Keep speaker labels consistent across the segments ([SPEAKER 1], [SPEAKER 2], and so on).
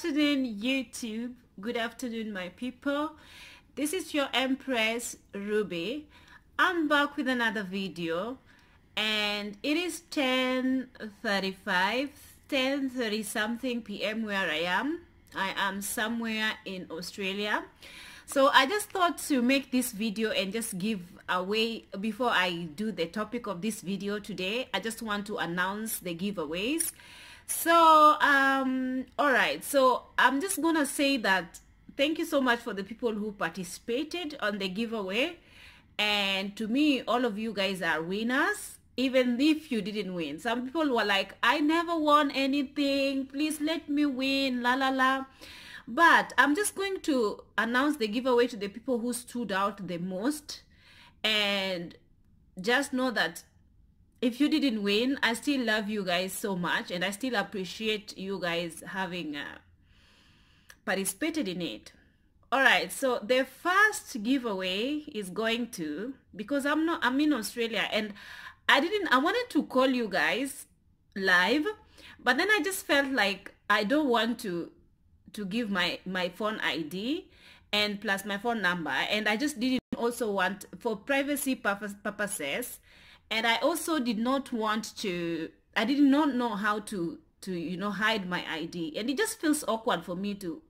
[SPEAKER 1] afternoon, YouTube. Good afternoon, my people. This is your Empress Ruby. I'm back with another video, and it is 10:30 something p.m. where I am. I am somewhere in Australia. So I just thought to make this video and just give away, before I do the topic of this video today, I just want to announce the giveaways. So all right, so I'm just gonna say that thank you so much for the people who participated on the giveaway, and to me, all of you guys are winners, even if you didn't win. Some people were like, I never won anything, please let me win, la la la. But I'm just going to announce the giveaway to the people who stood out the most, and just know that if you didn't win, I still love you guys so much, and I still appreciate you guys having participated in it. All right, so the first giveaway is going to, because I'm in Australia, and I wanted to call you guys live, but then I just felt like I don't want to give my phone ID and plus my phone number, and I just didn't also want, for privacy purposes, and I also did not want to, I did not know how to hide my ID, and it just feels awkward for me to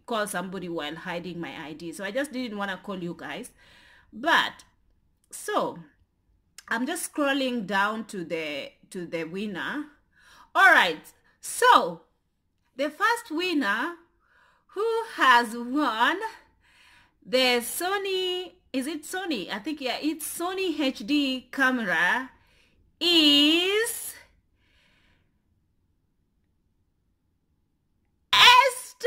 [SPEAKER 1] call somebody while hiding my ID, so I just didn't want to call you guys. But so I'm just scrolling down to the winner. All right, so the first winner who has won the Sony, is it Sony? I think, yeah, it's Sony HD camera is Esther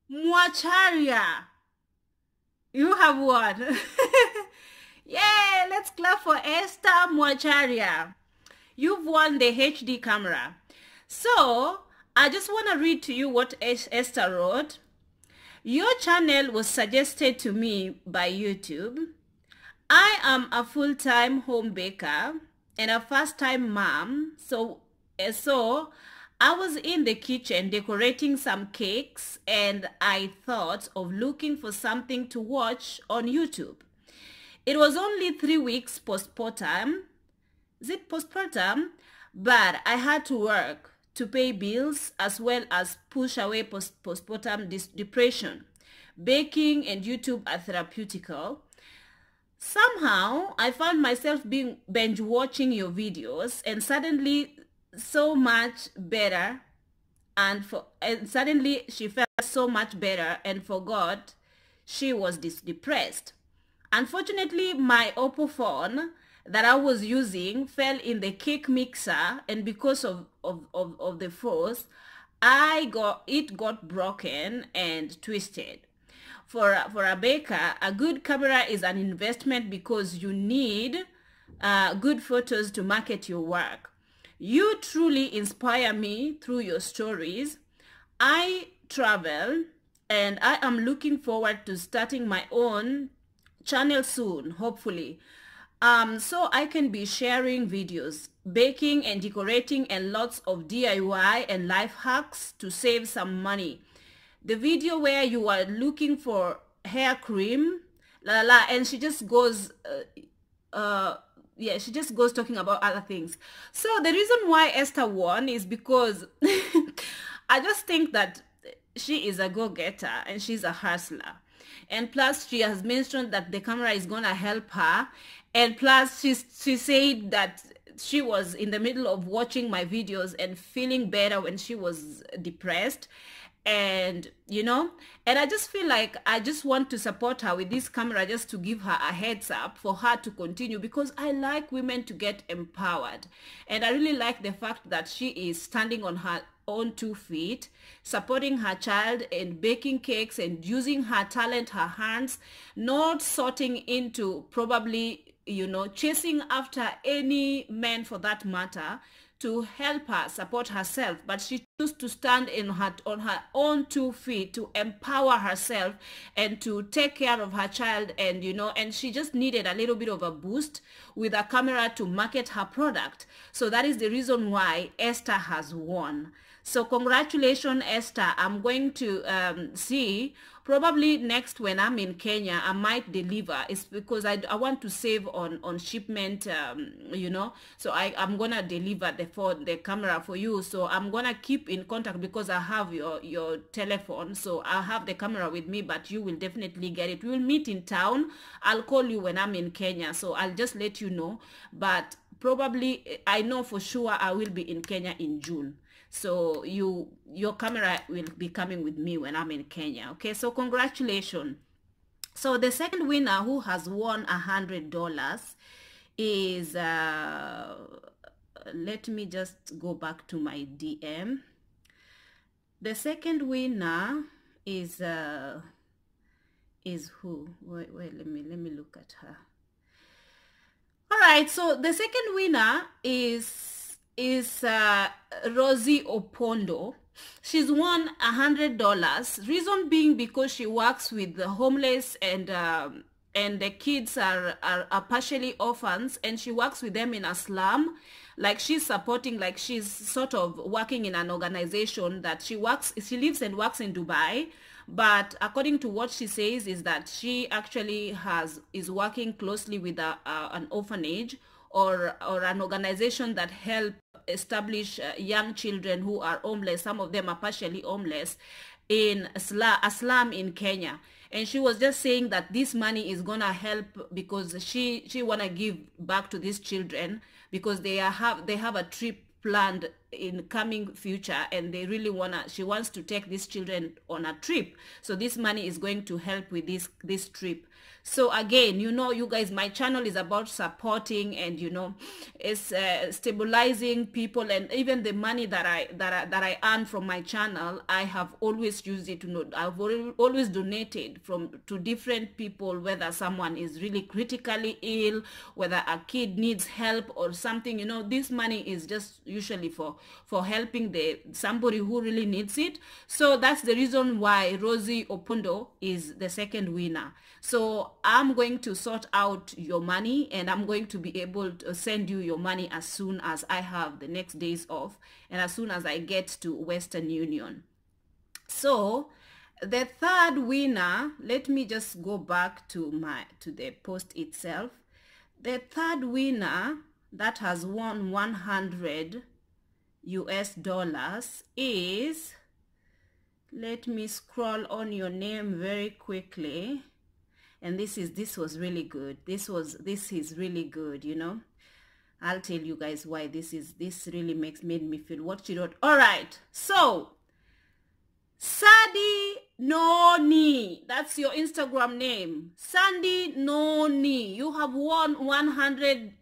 [SPEAKER 1] Mwacharia. You have won. Yeah, let's clap for Esther Mwacharia. You've won the HD camera. So I just want to read to you what Esther wrote. Your channel was suggested to me by YouTube. I am a full-time home baker and a first-time mom. So I was in the kitchen decorating some cakes, and I thought of looking for something to watch on YouTube. It was only 3 weeks postpartum. Is it postpartum? But I had to work to pay bills as well as push away postpartum depression. Baking and YouTube are therapeutical. Somehow I found myself binge watching your videos, and suddenly so much better, and suddenly she felt so much better and forgot she was depressed. Unfortunately, my Oppo phone that I was using fell in the cake mixer, and because of the force, it got broken and twisted. For a baker, a good camera is an investment because you need good photos to market your work. You truly inspire me through your stories. I travel, and I am looking forward to starting my own channel soon, hopefully. So I can be sharing videos, baking and decorating, and lots of DIY and life hacks to save some money. The video where you are looking for hair cream, la la, and she just goes, yeah, she just goes talking about other things. So the reason why Esther won is because I just think that she is a go-getter and she's a hustler. And plus, she has mentioned that the camera is gonna help her. And plus, she said that she was in the middle of watching my videos and feeling better when she was depressed. And and I just feel like I just want to support her with this camera, just to give her a heads up for her to continue, because I like women to get empowered, and I really like the fact that she is standing on her own 2 feet, supporting her child and baking cakes and using her talent, her hands, not sorting into probably chasing after any man for that matter to help her support herself, but she chose to stand on her own 2 feet to empower herself and to take care of her child, and and she just needed a little bit of a boost with a camera to market her product. So that is the reason why Esther has won. So congratulations, Esther. I'm going to see probably next when I'm in Kenya, I might deliver. It's because I want to save on shipment, you know. So I'm gonna deliver the camera for you. So I'm gonna keep in contact because I have your telephone. So I have the camera with me, but you will definitely get it. We'll meet in town. I'll call you when I'm in Kenya. So I'll just let you know. But probably I know for sure I will be in Kenya in June. So your camera will be coming with me when I'm in Kenya. Okay, so congratulations. So the second winner who has won $100 is let me just go back to my DM. The second winner is who? Wait, let me look at her. All right, so the second winner is Rosie Opondo. She's won $100. Reason being because she works with the homeless and the kids are partially orphans, and she works with them in a slum. Like she's supporting, like she's sort of working in an organization that she lives and works in Dubai. But according to what she says is that she actually is working closely with an orphanage or an organization that help establish young children who are homeless. Some of them are partially homeless in a slum in Kenya. And she was just saying that this money is gonna help because she wanna give back to these children because they have a trip planned in coming future, and they really she wants to take these children on a trip. So this money is going to help with this trip. So again, you know, you guys, my channel is about supporting and, you know, it's stabilizing people, and even the money that I earn from my channel, I have always used it to I've always donated to different people, whether someone is really critically ill, whether a kid needs help or something. You know, this money is just usually for helping somebody who really needs it. So that's the reason why Rosie Opondo is the second winner. So I'm going to sort out your money, and I'm going to be able to send you your money as soon as I have the next days off and as soon as I get to Western Union. So the third winner, let me just go back to the post itself. The third winner that has won $100 is, let me scroll on your name very quickly. And this was really good. This is really good, you know. I'll tell you guys why this really made me feel what you wrote. All right, so Sandy Noni, that's your Instagram name. Sandy Noni, you have won $100.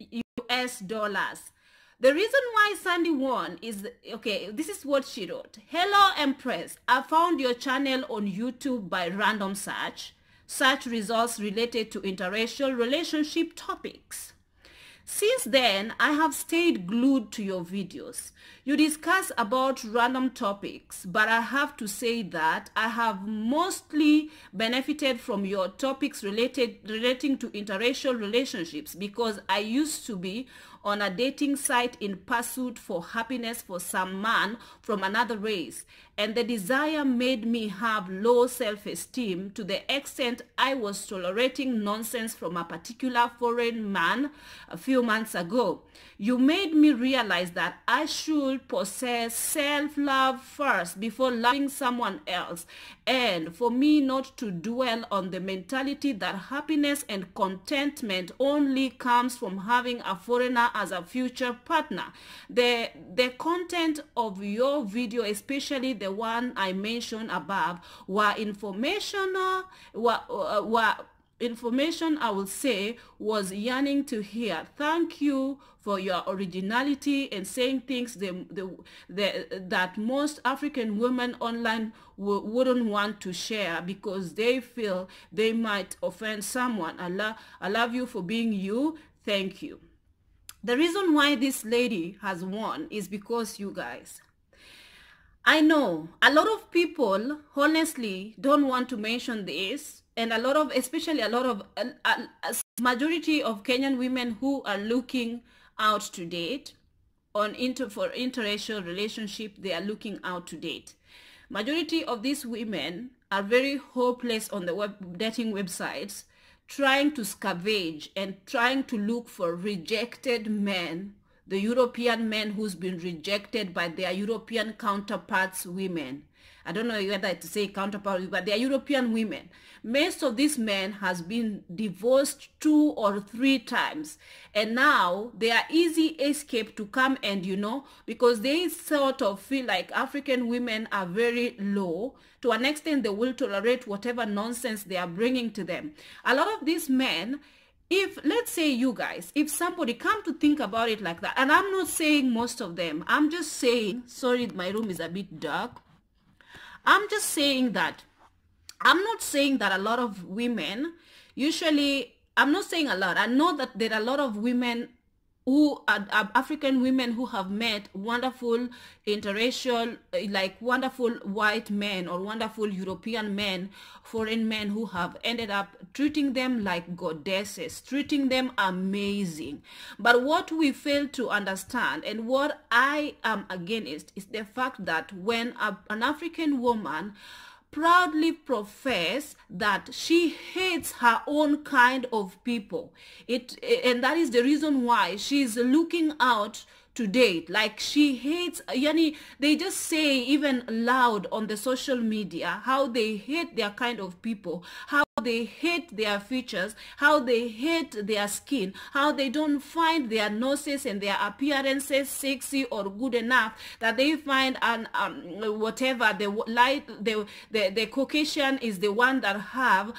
[SPEAKER 1] The reason why Sandy won is, okay, this is what she wrote. Hello, Empress. I found your channel on YouTube by random search results related to interracial relationship topics. Since then, I have stayed glued to your videos. You discuss about random topics, but I have to say that I have mostly benefited from your topics relating to interracial relationships because I used to be on a dating site in pursuit for happiness for some man from another race, and the desire made me have low self-esteem to the extent I was tolerating nonsense from a particular foreign man a few months ago. You made me realize that I should possess self-love first before loving someone else, and for me not to dwell on the mentality that happiness and contentment only comes from having a foreigner as a future partner. The content of your video, especially the one I mentioned above, were informational, information I will say was yearning to hear. Thank you for your originality and saying things that most African women online wouldn't want to share because they feel they might offend someone. I love you for being you. Thank you. The reason why this lady has won is because, you guys, I know a lot of people honestly don't want to mention this, and especially a majority of Kenyan women who are looking out to date, for interracial relationship they are looking out to date. Majority of these women are very hopeless on the dating websites, trying to scavenge and trying to look for rejected men, the European men who's been rejected by their European counterparts women. I don't know whether to say counterparts, but they are European women. Most of these men has been divorced 2 or 3 times. And now they are easy escape to come and, because they sort of feel like African women are very low. To an extent, they will tolerate whatever nonsense they are bringing to them. A lot of these men, if, let's say you guys, if somebody come to think about it like that, and I'm not saying most of them, I'm just saying, sorry, my room is a bit dark. I'm just saying that, I'm not saying that a lot of women, usually, I'm not saying a lot. I know that there are a lot of women who are African women who have met wonderful interracial, like wonderful white men or wonderful European men, foreign men who have ended up treating them like goddesses, treating them amazing. But what we fail to understand, and what I am against, is the fact that when an African woman proudly profess that she hates her own kind of people, and that is the reason why she's looking out to date. Like she hates, they just say even loud on the social media how they hate their kind of people, how they hate their features, how they hate their skin, how they don't find their noses and their appearances sexy or good enough, that they find whatever the Caucasian is the one that have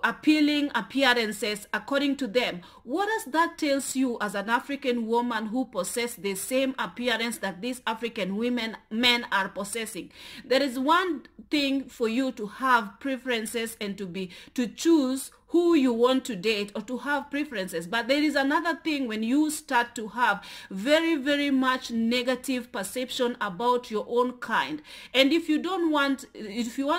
[SPEAKER 1] appealing appearances according to them. What does that tells you as an African woman who possess the same appearance that these African men are possessing? There is one thing for you to have preferences and to choose who you want to date or to have preferences, but there is another thing when you start to have very, very much negative perception about your own kind. And if you want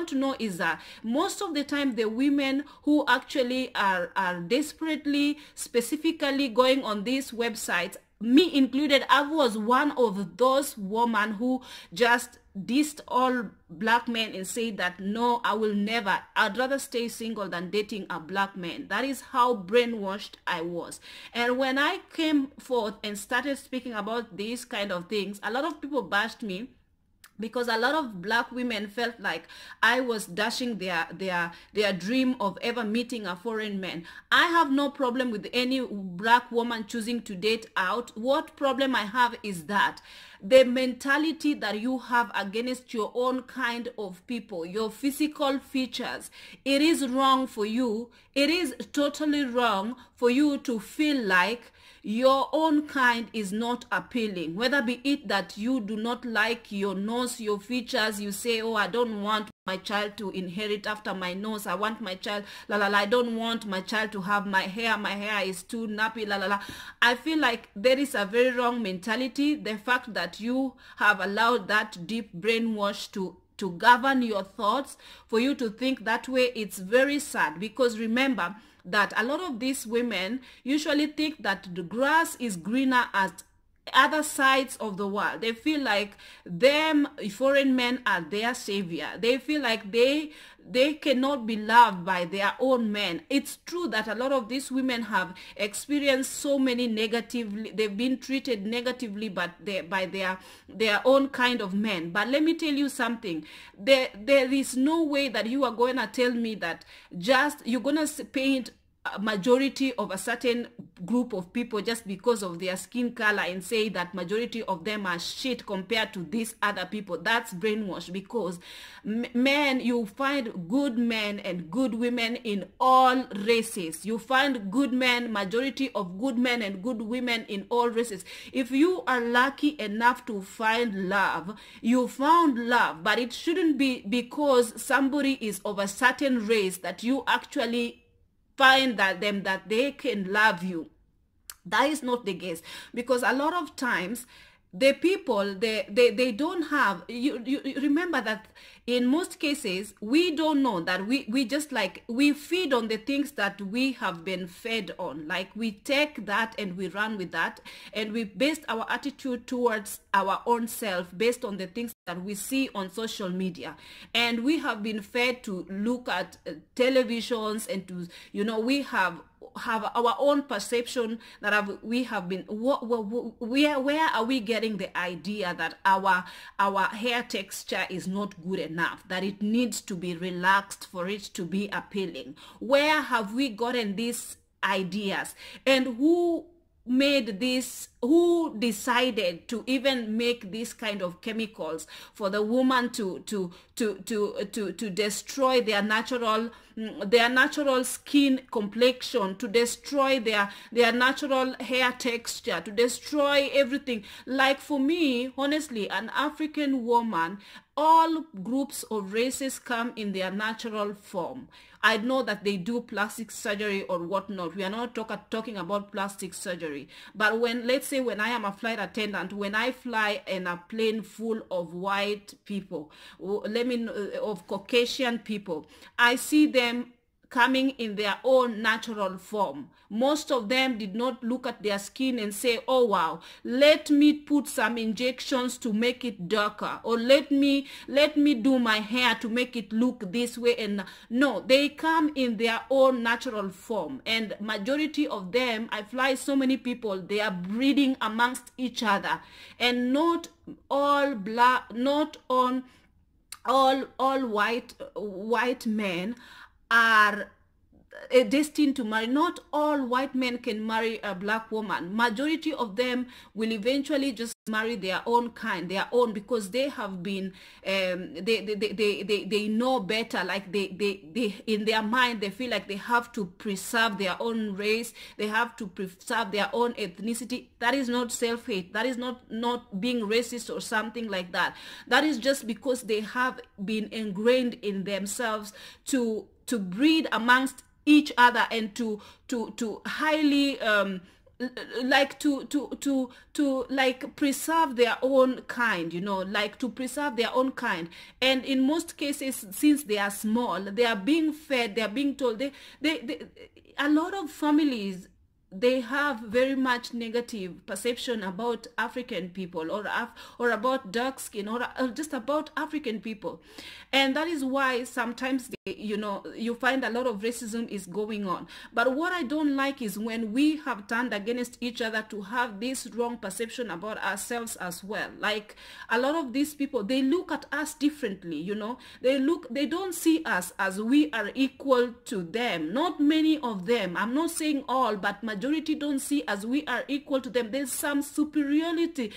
[SPEAKER 1] to know, is that most of the time the women who actually are desperately specifically going on these websites, me included, I was one of those women who just dissed all black men and said that no, I will never, I'd rather stay single than dating a black man. That is how brainwashed I was. And when I came forth and started speaking about these kind of things, a lot of people bashed me, because a lot of black women felt like I was dashing their dream of ever meeting a foreign man. I have no problem with any black woman choosing to date out. What problem I have is that the mentality that you have against your own kind of people, your physical features, it is wrong for you. It is totally wrong for you to feel like your own kind is not appealing, whether be it that you do not like your nose, your features, you say, oh, I don't want my child to inherit after my nose, I want my child, I don't want my child to have my hair is too nappy, I feel like there is a very wrong mentality. The fact that you have allowed that deep brainwash to govern your thoughts, for you to think that way, it's very sad. Because remember that a lot of these women usually think that the grass is greener at other sides of the world. They feel like them foreign men are their savior. They feel like they cannot be loved by their own men. It's true that a lot of these women have experienced so many negatively, they've been treated negatively by their own kind of men. But let me tell you something, there is no way that you are going to tell me that just you're going to paint a majority of a certain group of people just because of their skin color and say that majority of them are shit compared to these other people. That's brainwash. Because men, you find good men and good women in all races. You find good men, majority of good men and good women in all races. If you are lucky enough to find love, you found love, but it shouldn't be because somebody is of a certain race that you actually find that they can love you. That is not the case, because a lot of times the people they don't have, you remember that in most cases, we don't know that we just like, we feed on the things that we have been fed on. Like we take that and we run with that, and we based our attitude towards our own self based on the things that we see on social media. And we have been fed to look at televisions, and to, you know, we have our own perception that we have been, where are we getting the idea that our hair texture is not good enough, that it needs to be relaxed for it to be appealing? Where have we gotten these ideas? And who made this, who decided to even make this kind of chemicals for the woman to destroy their natural skin complexion, to destroy their natural hair texture, to destroy everything? Like for me, honestly, an African woman, all groups of races come in their natural form. I know that they do plastic surgery or whatnot. We are not talking about plastic surgery. But when, let's say, when I am a flight attendant, when I fly in a plane full of white people, of Caucasian people, I see them coming in their own natural form. Most of them did not look at their skin and say, oh wow, let me put some injections to make it darker, or let me do my hair to make it look this way. And no, they come in their own natural form. And majority of them, I fly so many people, they are breeding amongst each other. And not all black, not on all white men are destined to marry. Not all white men can marry a black woman. Majority of them will eventually just marry their own kind, their own, because they have been they know better. Like they in their mind, they feel like they have to preserve their own race, they have to preserve their own ethnicity. That is not self-hate, that is not being racist or something like that. That is just because they have been ingrained in themselves to breed amongst each other, and to highly like to like preserve their own kind, you know, like to preserve their own kind. And in most cases, since they are small, they are being fed, they are being told, they a lot of families, they have very much negative perception about African people, or about dark skin, or just about African people. And that is why sometimes you know, you find a lot of racism is going on. But what I don't like is when we have turned against each other to have this wrong perception about ourselves as well. Like a lot of these people, they look at us differently, you know, they don't see us as we are equal to them. Not many of them, I'm not saying all, but majority don't see as we are equal to them. There's some superiority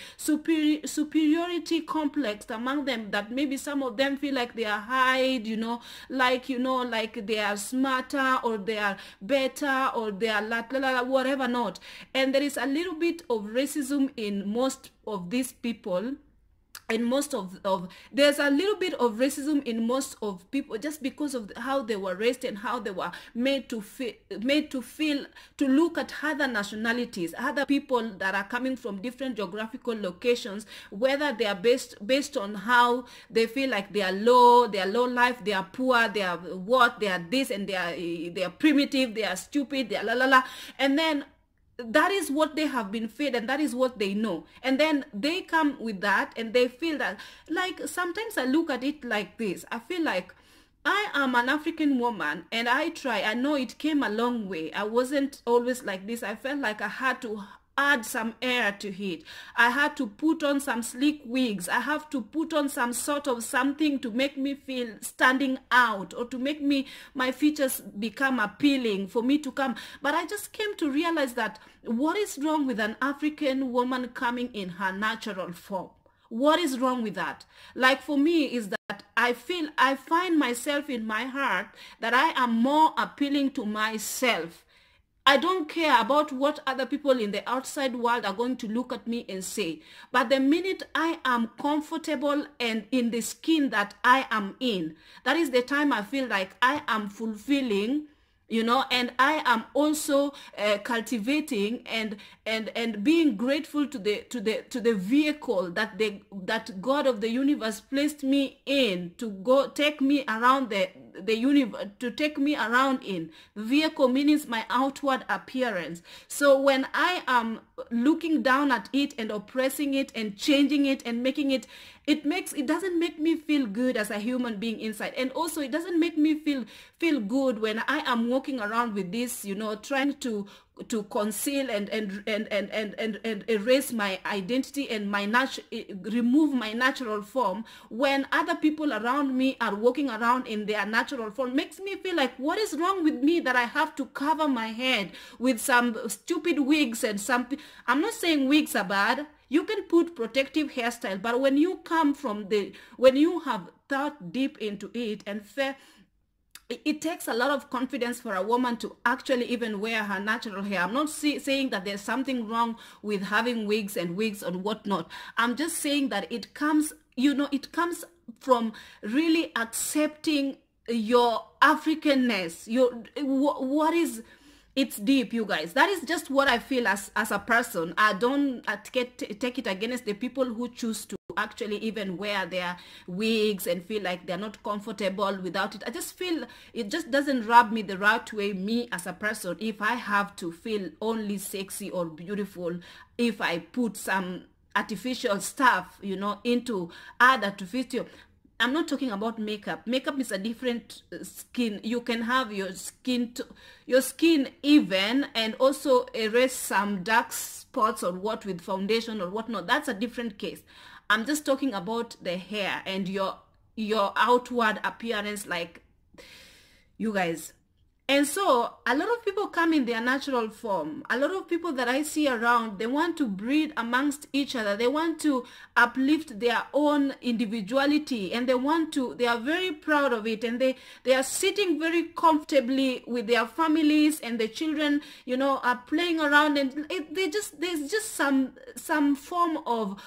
[SPEAKER 1] complex among them, that maybe some of them feel like they are high, you know, like they are smarter, or they are better, or they are whatever not. And there is a little bit of racism in most of these people. And most of there's a little bit of racism in most of people, just because of how they were raised and how they were made to feel, to look at other nationalities, other people that are coming from different geographical locations, whether they are based on how they feel like they are low life, they are poor, they are what, they are this, and they are primitive, they are stupid, they are and then that is what they have been fed, and that is what they know. And then they come with that, and they feel that, like, sometimes I look at it like this. I feel like I am an African woman, and I know it came a long way. I wasn't always like this. I felt like I had to add some air to it. I had to put on some sleek wigs. I have to put on some sort of something to make me feel standing out, or to make my features become appealing for me to come. But I just came to realize that what is wrong with an African woman coming in her natural form? What is wrong with that? Like for me is that I find myself in my heart that I am more appealing to myself. I don't care about what other people in the outside world are going to look at me and say. But the minute I am comfortable and in the skin that I am in, that is the time I feel like I am fulfilling you know, and I am also cultivating and being grateful to the vehicle that God of the universe placed me in to go take me around the universe, to take me around in. Vehicle means my outward appearance. So when I am looking down at it and oppressing it and changing it and making it, it doesn't make me feel good as a human being inside. And also it doesn't make me feel good when I am walking around with this, you know, trying to conceal and erase my identity and remove my natural form, when other people around me are walking around in their natural form. Makes me feel like, what is wrong with me that I have to cover my head with some stupid wigs and something. I'm not saying wigs are bad. You can put protective hairstyle, but when you come from when you have thought deep into it and it takes a lot of confidence for a woman to actually even wear her natural hair. I'm not saying that there's something wrong with having wigs and whatnot. I'm just saying that it comes, you know, it comes from really accepting your Africanness. What is... It's deep, you guys. That is just what I feel as a person. I don't take it against the people who choose to actually even wear their wigs and feel like they're not comfortable without it. I just feel it just doesn't rub me the right way, me as a person, if I have to feel only sexy or beautiful if I put some artificial stuff, you know, into add artificial. I'm not talking about makeup. Makeup is a different skin. You can have your skin even and also erase some dark spots or what with foundation or whatnot. That's a different case. I'm just talking about the hair and your outward appearance, like, you guys. And so a lot of people come in their natural form. A lot of people that I see around, they want to breed amongst each other. They want to uplift their own individuality, and they are very proud of it, and they are sitting very comfortably with their families, and the children, you know, are playing around, and there's just some form of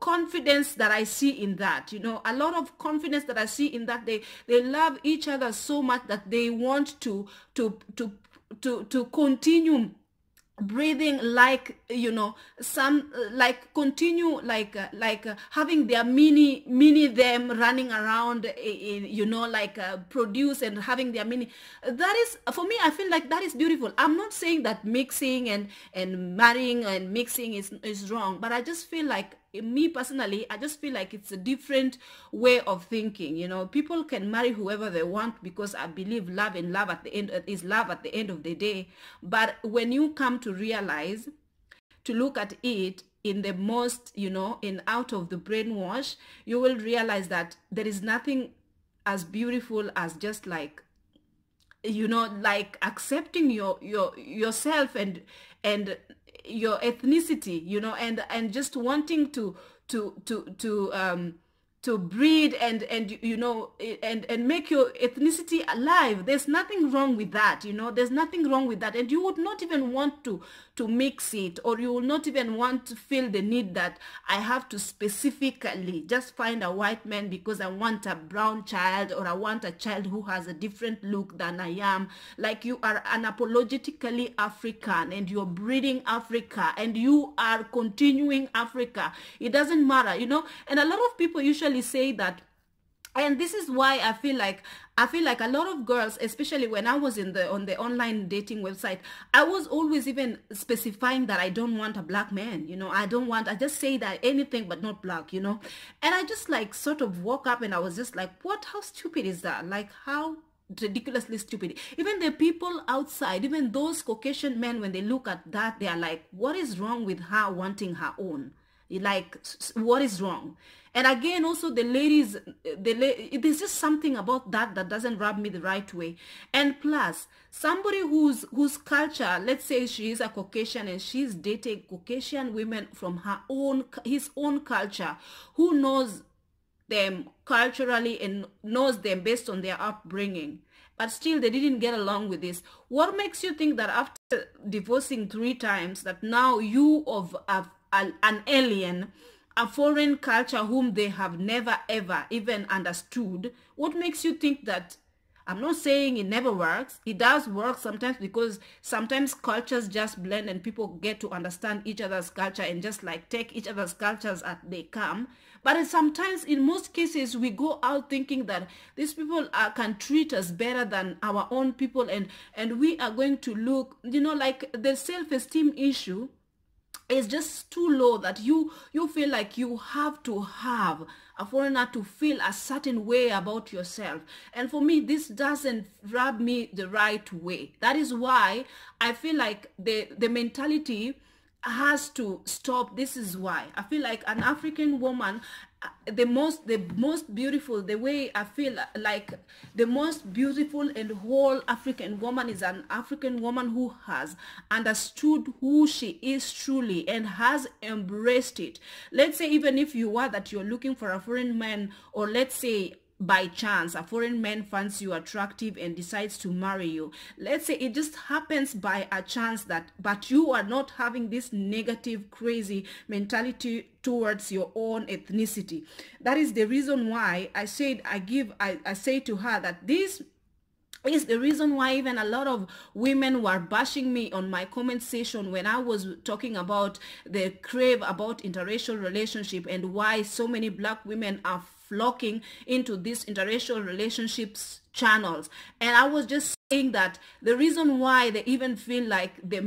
[SPEAKER 1] confidence that I see in that, you know, a lot of confidence that I see in that. They love each other so much that they want to continue breathing, like, you know, some like continue like having their mini them running around in, you know, like produce and having their mini. That is, for me, I feel like that is beautiful. I'm not saying that mixing and marrying and mixing is wrong, but I just feel like, me personally, I just feel like it's a different way of thinking. You know, people can marry whoever they want, because I believe love at the end is love at the end of the day. But when you come to realize, to look at it in the most, you know, in out of the brainwash, you will realize that there is nothing as beautiful as just like, you know, like accepting yourself and your ethnicity, you know, and just wanting to breed and you know, and make your ethnicity alive. There's nothing wrong with that, you know. There's nothing wrong with that, and you would not even want to mix it, or you will not even want to feel the need that I have to specifically just find a white man because I want a brown child, or I want a child who has a different look than I am. Like, you are unapologetically African, and you're breeding Africa, and you are continuing Africa. It doesn't matter, you know. And a lot of people usually say that, and this is why I feel like a lot of girls, especially when I was on the online dating website, I was always even specifying that I don't want a black man, you know. I just say that anything but not black, you know. And I just like sort of woke up and I was just like, what? How stupid is that? Like, how ridiculously stupid. Even the people outside, even those Caucasian men, when they look at that, they are like, what is wrong with her wanting her own? Like, what is wrong? And again, also the ladies, there's just something about that doesn't rub me the right way. And plus, somebody whose culture, let's say she is a Caucasian and she's dating Caucasian women from his own culture, who knows them culturally and knows them based on their upbringing, but still they didn't get along with this. What makes you think that after divorcing 3 times, that now you of an alien, a foreign culture whom they have never ever even understood, what makes you think that I'm not saying it never works. It does work sometimes, because sometimes cultures just blend and people get to understand each other's culture and just like take each other's cultures as they come. But sometimes, in most cases, we go out thinking that these people can treat us better than our own people, and we are going to look, like the self-esteem issue is just too low, that you feel like you have to have a foreigner to feel a certain way about yourself. And for me, this doesn't rub me the right way. That is why I feel like the mentality has to stop. This is why I feel like an African woman, the most beautiful, the way I feel like the most beautiful and whole African woman is an African woman who has understood who she is truly and has embraced it. Let's say, even if you are that you're looking for a foreign man, or let's say by chance a foreign man finds you attractive and decides to marry you, let's say it just happens by a chance, that but you are not having this negative crazy mentality towards your own ethnicity. That is the reason why I said I say to her that this is the reason why even a lot of women were bashing me on my comment section when I was talking about the crave about interracial relationship, and why so many black women are flocking into these interracial relationships channels. And I was just saying that the reason why they even feel like they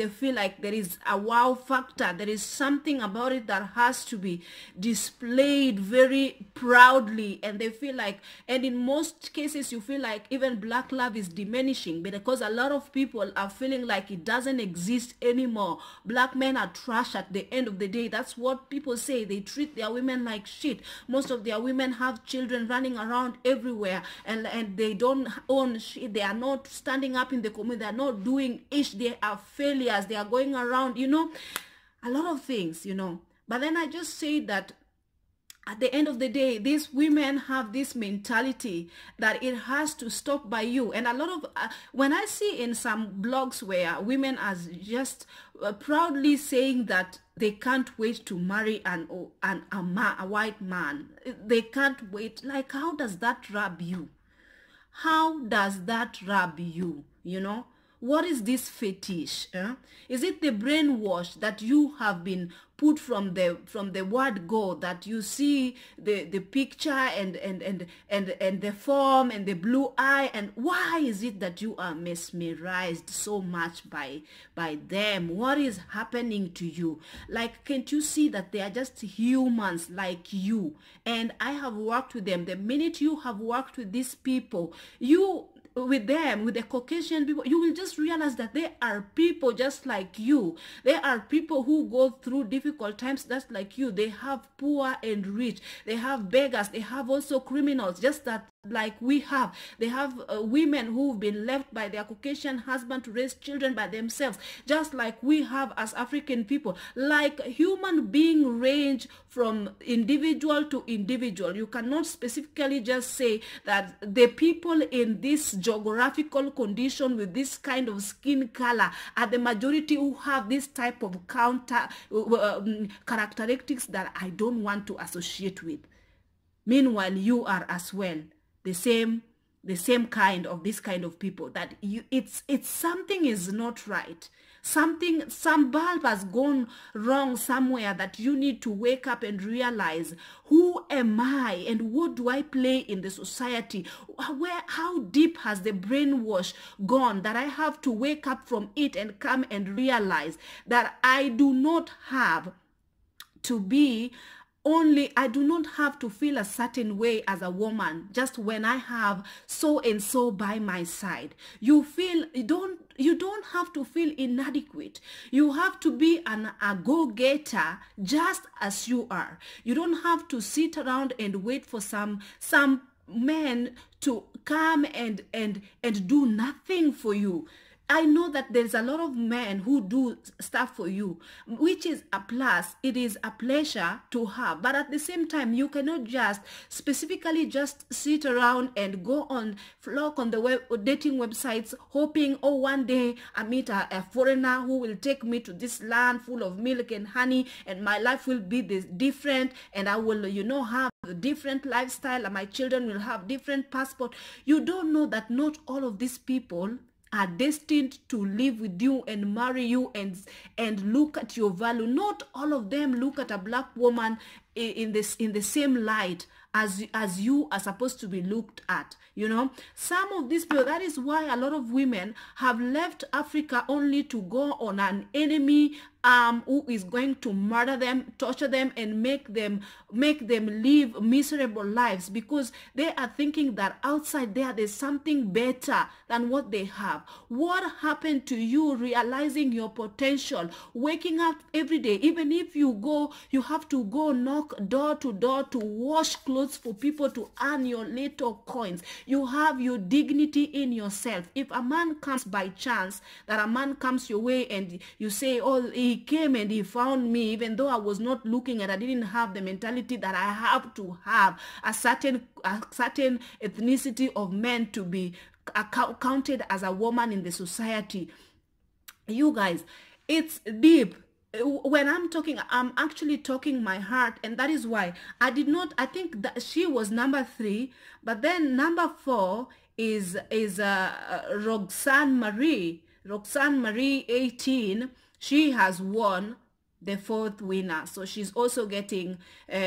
[SPEAKER 1] feel like there is a wow factor, there is something about it that has to be displayed very proudly, and they feel like, and in most cases you feel like even black love is diminishing, because a lot of people are feeling like it doesn't exist anymore. Black men are trash at the end of the day. That's what people say. They treat their women like shit. Most of their women have children running around everywhere, and they don't own shit. They are not standing up in the community. They are not doing ish. They are failures. They are going around, a lot of things, But then I just say that at the end of the day, these women have this mentality that it has to stop by you. And a lot of, when I see in some blogs where women are just proudly saying that they can't wait to marry a white man. They can't wait. Like, how does that rub you? How does that rub you? What is this fetish? Is it the brainwash that you have been put from the word go, that you see the picture and the form and the blue eye, and why is it that you are mesmerized so much by them? What is happening to you? Like, can't you see that they are just humans like you? And I have worked with them. The minute you have worked with these people, with the Caucasian people, you will just realize that they are people just like you. They are people who go through difficult times just like you. They have poor and rich. They have beggars. They have also criminals, just that like we have. They have women who've been left by their Caucasian husband to raise children by themselves, just like we have as African people. Like, human being range from individual to individual. You cannot specifically just say that the people in this geographical condition with this kind of skin color are the majority who have this type of characteristics that I don't want to associate with. Meanwhile, you are as well the same kind of this kind of people, that it's something is not right. Some bulb has gone wrong somewhere, that you need to wake up and realize, who am I and what do I play in the society? How deep has the brainwash gone that I have to wake up from it and come and realize that I do not have to be I do not have to feel a certain way as a woman just when I have so and so by my side. You don't have to feel inadequate. You have to be a go-getter just as you are. You don't have to sit around and wait for some men to come and do nothing for you. I know that there's a lot of men who do stuff for you, which is a plus. It is a pleasure to have. But at the same time, you cannot just specifically just sit around and go on, flock on the dating websites, hoping, oh, one day I meet a foreigner who will take me to this land full of milk and honey, and my life will be this different, and I will, have a different lifestyle, and my children will have different passport. You don't know that not all of these people are destined to live with you and marry you and look at your value. Not all of them look at a black woman in the same light as you are supposed to be looked at. Some of these people, that is why a lot of women have left Africa only to go on an enemy who is going to murder them, torture them, and make them live miserable lives, because they are thinking that outside there's something better than what they have. What happened to you realizing your potential, waking up every day? Even if you have to go knock door to door to wash clothes for people to earn your little coins. You have your dignity in yourself. If a man comes by chance, that a man comes your way and you say, oh, he came and he found me, even though I was not looking and I didn't have the mentality that I have to have a certain ethnicity of men to be counted as a woman in the society. You guys, it's deep. When I'm talking, I'm actually talking my heart, and that is why I think that she was number 3, but then number 4 is Roxanne Marie 18. She has won the 4th winner, so she's also getting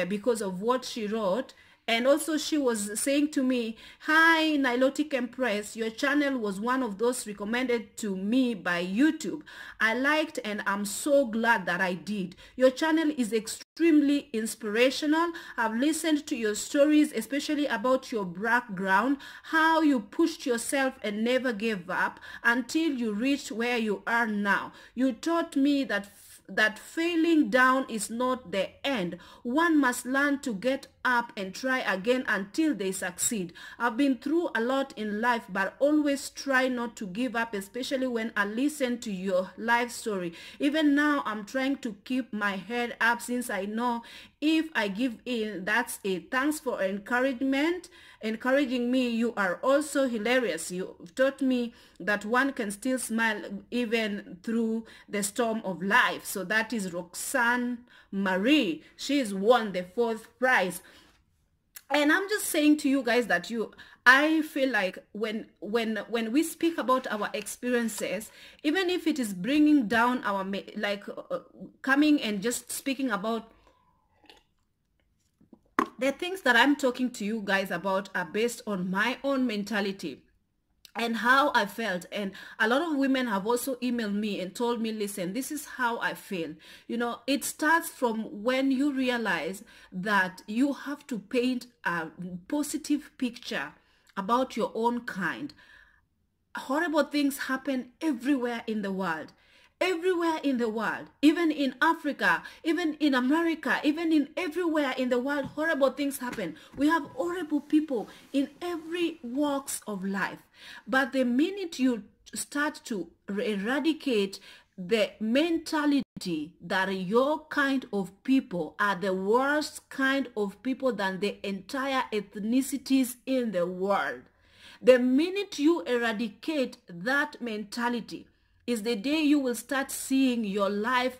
[SPEAKER 1] because of what she wrote. And also she was saying to me, hi Nilotic Empress, your channel was one of those recommended to me by YouTube. I liked and I'm so glad that I did. Your channel is extremely inspirational. I've listened to your stories, especially about your background, how you pushed yourself and never gave up until you reached where you are now. You taught me that failing down is not the end. One must learn to get up and try again until they succeed. I've been through a lot in life, but always try not to give up, especially when I listen to your life story. Even now, I'm trying to keep my head up, since I know if I give in, that's it. Thanks for encouraging me. You are also hilarious. You taught me that one can still smile even through the storm of life. So that is Roxanne Marie. She's won the 4th prize. And I'm just saying to you guys that I feel like when we speak about our experiences, even if it is bringing down our, coming and just speaking about the things that I'm talking to you guys about are based on my own mentality and how I felt. And a lot of women have also emailed me and told me, listen, this is how I feel. It starts from when you realize that you have to paint a positive picture about your own kind. Horrible things happen everywhere in the world. Everywhere in the world, even in Africa, even in America, even in everywhere in the world, horrible things happen. We have horrible people in every walks of life. But the minute you start to eradicate the mentality that your kind of people are the worst kind of people than the entire ethnicities in the world, the minute you eradicate that mentality, is the day you will start seeing your life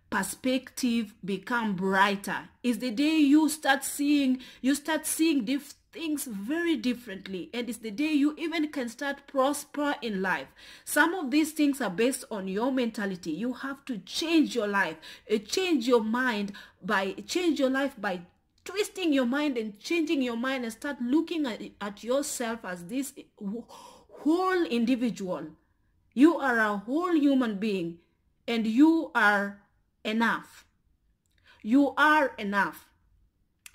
[SPEAKER 1] perspective become brighter. Is the day you start seeing things very differently, and it's the day you even can start prosper in life. Some of these things are based on your mentality. You have to change your life, change your life by twisting your mind and changing your mind, and start looking at yourself as this whole individual. You are a whole human being, and you are enough. You are enough.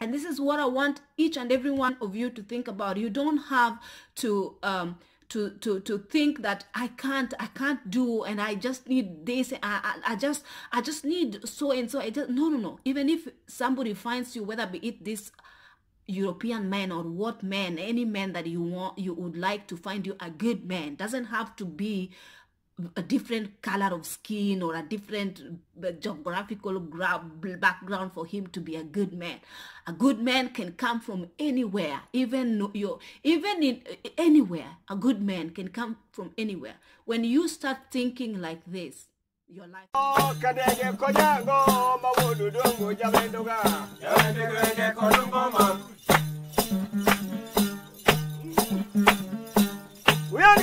[SPEAKER 1] And this is what I want each and every one of you to think about. You don't have to think that I can't do, and I just need this. I just need so and so. No. Even if somebody finds you, whether be it this European man or what man, any man that you would like to find you a good man, doesn't have to be a different color of skin or a different geographical background for him to be a good man. A good man can come from anywhere, even in anywhere. A good man can come from anywhere. When you start thinking like this, your life. We are